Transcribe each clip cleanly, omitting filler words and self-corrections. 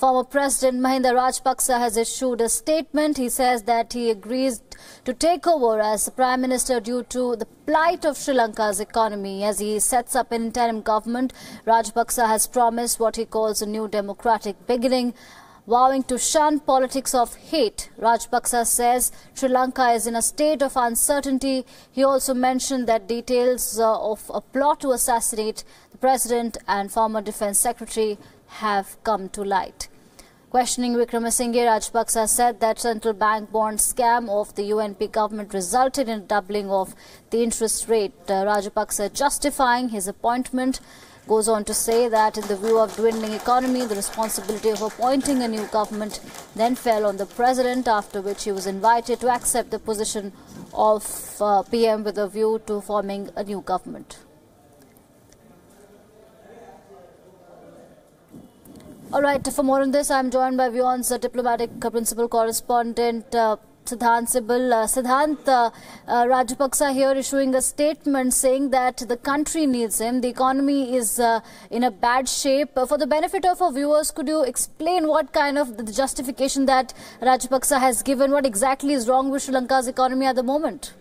Former President Mahinda Rajapaksa has issued a statement. He says that he agrees to take over as Prime Minister due to the plight of Sri Lanka's economy. As he sets up an interim government, Rajapaksa has promised what he calls a new democratic beginning, vowing to shun politics of hate. Rajapaksa says Sri Lanka is in a state of uncertainty. He also mentioned that details of a plot to assassinate the President and former Defence Secretary have come to light. Questioning Wickremesinghe, Rajapaksa said that central bank bond scam of the UNP government resulted in a doubling of the interest rate. Rajapaksa, justifying his appointment, goes on to say that in the view of dwindling economy, the responsibility of appointing a new government then fell on the President, after which he was invited to accept the position of PM with a view to forming a new government. All right, for more on this, I'm joined by WION's diplomatic principal correspondent Siddhant Sibal. Siddhant, Rajapaksa here issuing a statement saying that the country needs him. The economy is in a bad shape. For the benefit of our viewers, could you explain what kind of the justification that Rajapaksa has given? What exactly is wrong with Sri Lanka's economy at the moment?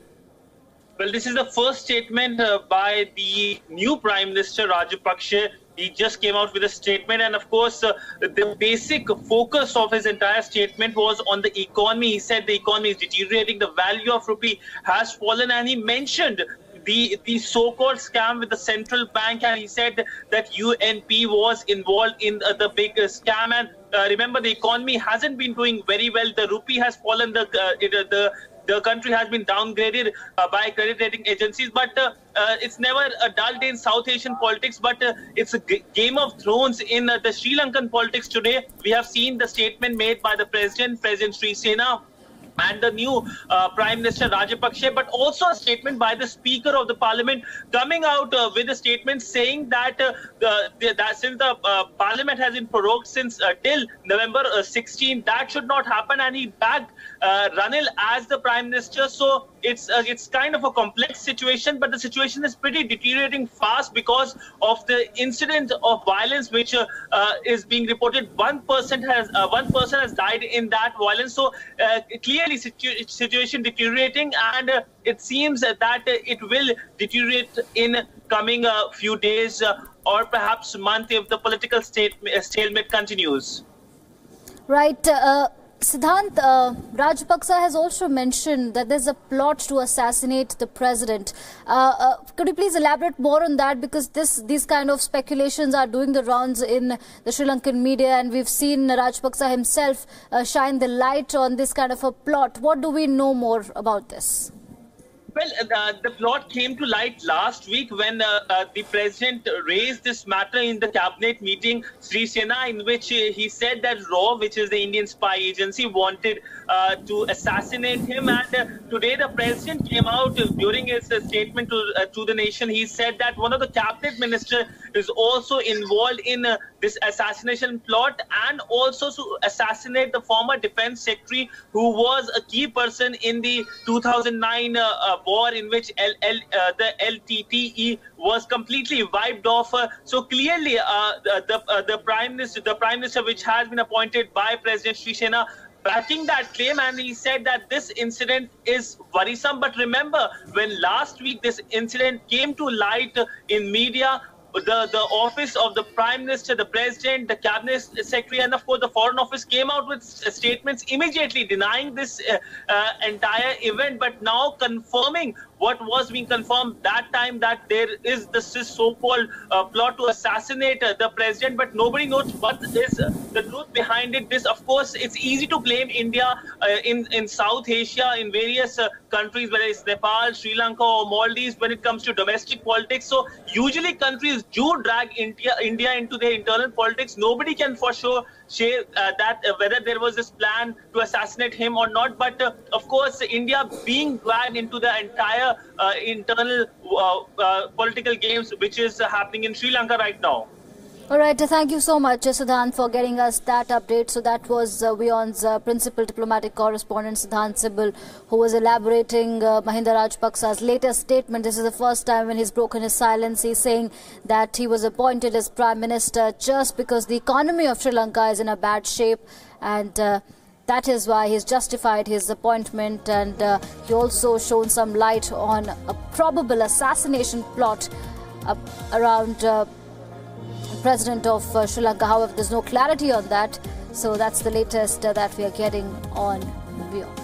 Well, this is the first statement by the new Prime Minister Rajapaksa. He just came out with a statement, and of course, the basic focus of his entire statement was on the economy. He said the economy is deteriorating, the value of rupee has fallen, and he mentioned the so-called scam with the central bank, and he said that UNP was involved in the big scam. And remember, the economy hasn't been doing very well. The rupee has fallen. The country has been downgraded by credit rating agencies, but it's never a dull day in South Asian politics, but it's a game of thrones in the Sri Lankan politics today. We have seen the statement made by the President Sri Sena, and the new Prime Minister Rajapaksa, but also a statement by the Speaker of the Parliament coming out with a statement saying that since the Parliament has been prorogued since till November 16, that should not happen, and he backed Ranil as the Prime Minister. So it's kind of a complex situation, but the situation is pretty deteriorating fast because of the incident of violence which is being reported. One person has died in that violence. So clearly situation deteriorating, and it seems that it will deteriorate in coming few days or perhaps month if the political stalemate continues. Right. Siddhant, Rajapaksa has also mentioned that there's a plot to assassinate the president. Could you please elaborate more on that, because these kind of speculations are doing the rounds in the Sri Lankan media, and we've seen Rajapaksa himself shine the light on this kind of a plot. What do we know more about this? Well, the plot came to light last week when the president raised this matter in the cabinet meeting, Sri Sena, in which he said that RAW, which is the Indian spy agency, wanted to assassinate him. And today the president came out during his statement to the nation. He said that one of the cabinet ministers is also involved in this assassination plot, and also to assassinate the former defense secretary, who was a key person in the 2009 war in which the LTTE was completely wiped off. So clearly, the prime minister, which has been appointed by President Sri Sena, backing that claim, and he said that this incident is worrisome. But remember, when last week this incident came to light in media, the office of the Prime Minister, the President, the Cabinet Secretary, and of course the Foreign Office came out with statements immediately denying this entire event, but now confirming what was being confirmed that time, that there is this so-called plot to assassinate the president, but nobody knows what is the truth behind it. This, of course, it's easy to blame India in South Asia, in various countries, whether it's Nepal, Sri Lanka or Maldives, when it comes to domestic politics. So usually countries do drag India into their internal politics. Nobody can for sure share that whether there was this plan to assassinate him or not. But of course, India being dragged into the entire internal political games which is happening in Sri Lanka right now. All right, thank you so much, Siddhant, for getting us that update. So that was WION's principal diplomatic correspondent, Siddhant Sibal, who was elaborating Mahinda Rajapaksa's latest statement. This is the first time when he's broken his silence. He's saying that he was appointed as Prime Minister just because the economy of Sri Lanka is in a bad shape, and that is why he's justified his appointment. And he also shone some light on a probable assassination plot around President of Sri Lanka. However, there's no clarity on that. So that's the latest that we are getting on WION.